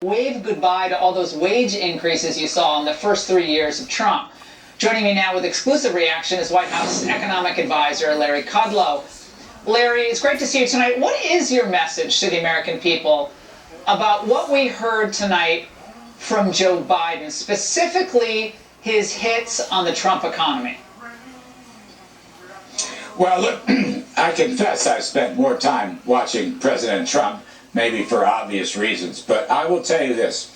Wave goodbye to all those wage increases you saw in the first 3 years of Trump. Joining me now with exclusive reaction is White House economic advisor Laura Kudlow. Larry, it's great to see you tonight. What is your message to the American people about what we heard tonight from Joe Biden, specifically his hits on the Trump economy? Well, look, I confess I've spent more time watching President Trump, maybe for obvious reasons, but I will tell you this.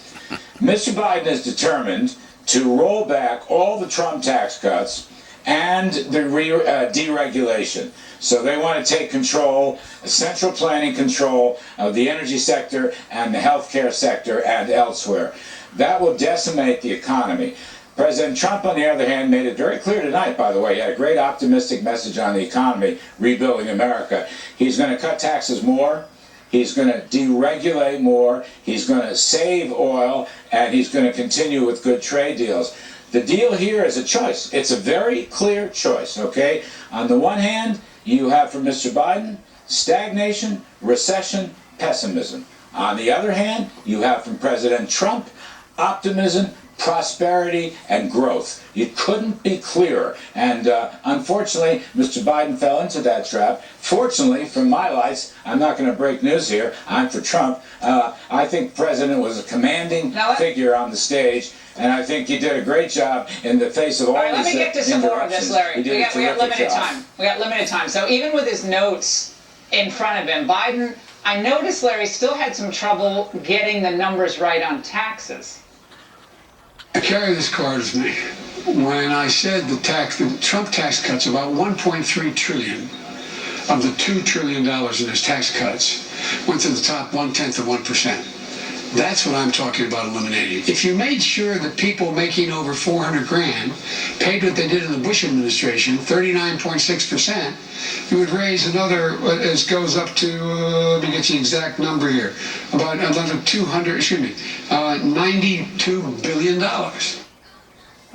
Mr. Biden is determined to roll back all the Trump tax cuts and the deregulation. So they want to take control, central planning control of the energy sector and the healthcare sector and elsewhere. That will decimate the economy. President Trump, on the other hand, made it very clear tonight, by the way, he had a great optimistic message on the economy, rebuilding America. He's going to cut taxes more. He's going to deregulate more, he's going to save oil, and he's going to continue with good trade deals. The deal here is a choice. It's a very clear choice, okay? On the one hand, you have from Mr. Biden, stagnation, recession, pessimism. On the other hand, you have from President Trump, optimism, prosperity, and growth. You couldn't be clearer. And unfortunately, Mr. Biden fell into that trap. Fortunately, from my lights, I'm not going to break news here. I'm for Trump. I think the president was a commanding figure on the stage, and I think he did a great job in the face of all these let me get to some more of this, Larry. We got limited time. We got limited time. So even with his notes in front of him, Biden, I noticed Larry still had some trouble getting the numbers right on taxes. I carry this card with me. When I said the Trump tax cuts, about 1.3 trillion of the $2 trillion in his tax cuts went to the top 1/10 of 1%. That's what I'm talking about eliminating. If you made sure that people making over 400 grand paid what they did in the Bush administration, 39.6%, you would raise another, it goes up to, let me get the exact number here, about another $92 billion.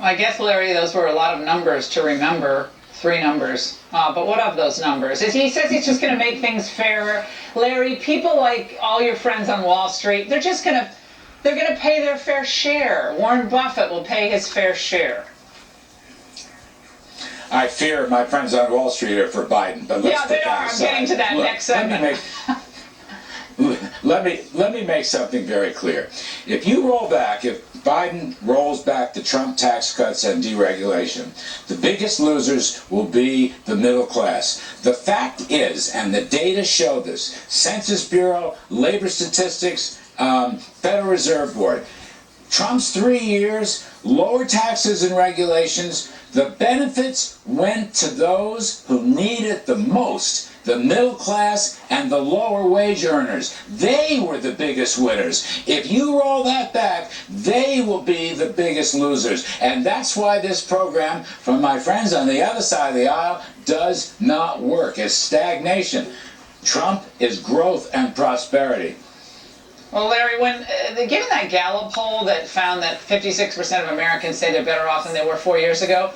I guess, Larry, those were a lot of numbers to remember. 3 numbers. But what of those numbers? He says he's just going to make things fairer. Larry, people like all your friends on Wall Street, they're going to pay their fair share. Warren Buffett will pay his fair share. I fear my friends on Wall Street are for Biden, but let's they are. I'm getting to that next segment. Let me make something very clear. If Biden rolls back the Trump tax cuts and deregulation, the biggest losers will be the middle class. The fact is, and the data show this, Census Bureau, labor statistics, Federal Reserve Board, Trump's 3 years, lower taxes and regulations, the benefits went to those who need it the most. The middle class and the lower wage earners. They were the biggest winners. If you roll that back, they will be the biggest losers. And that's why this program, from my friends on the other side of the aisle, does not work. It's stagnation. Trump is growth and prosperity. Well, Larry, given that Gallup poll that found that 56% of Americans say they're better off than they were 4 years ago,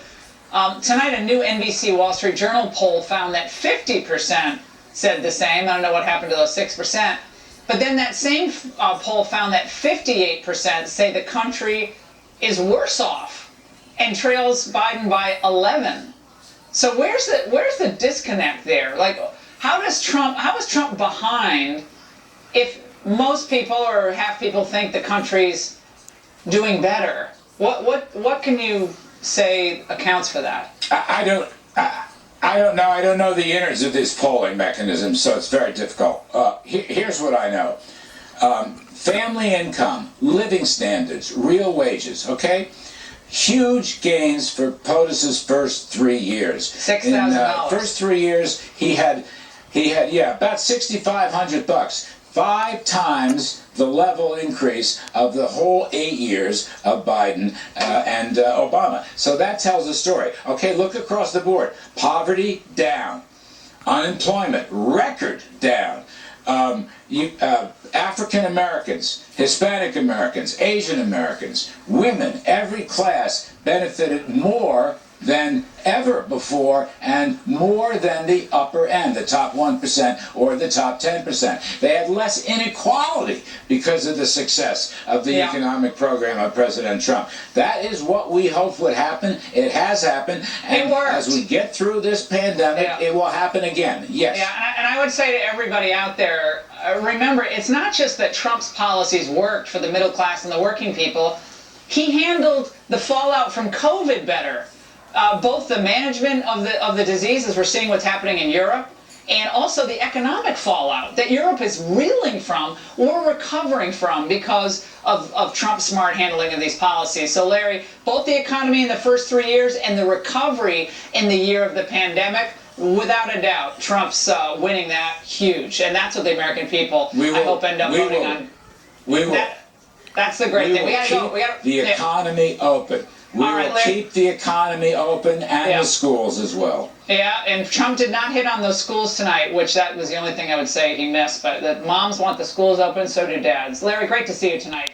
tonight, a new NBC Wall Street Journal poll found that 50% said the same. I don't know what happened to those 6%. But then that same poll found that 58% say the country is worse off and trails Biden by 11. So where's the disconnect there? Like, how is Trump behind if most people or half people think the country's doing better? What can you say accounts for that? I don't know. I don't know the innards of this polling mechanism, so it's very difficult. Here's what I know. Family income, living standards, real wages, okay? Huge gains for POTUS's first 3 years. $6,000. First 3 years, he had about $6,500. 5 times the level increase of the whole 8 years of Biden and Obama. So that tells a story. Okay, look across the board. Poverty, down. Unemployment, record down. African Americans, Hispanic Americans, Asian Americans, women, every class benefited more than ever before and more than the upper end, the top 1% or the top 10%. They had less inequality because of the success of the economic program of President Trump. That is what we hoped would happen. It has happened. And as we get through this pandemic, it will happen again. Yes. Yeah, and I would say to everybody out there, remember, it's not just that Trump's policies worked for the middle class and the working people. He handled the fallout from COVID better. Both the management of the disease, as we're seeing what's happening in Europe, and also the economic fallout that Europe is reeling from or recovering from because of Trump's smart handling of these policies. So Larry, both the economy in the first 3 years and the recovery in the year of the pandemic, without a doubt, Trump's winning that huge. And that's what the American people, I hope, end up voting on. That's the great thing. We got to go. We got the economy open. We will keep the economy open and the schools as well. Yeah, and Trump did not hit on those schools tonight, which that was the only thing I would say he missed. But the moms want the schools open, so do dads. Larry, great to see you tonight.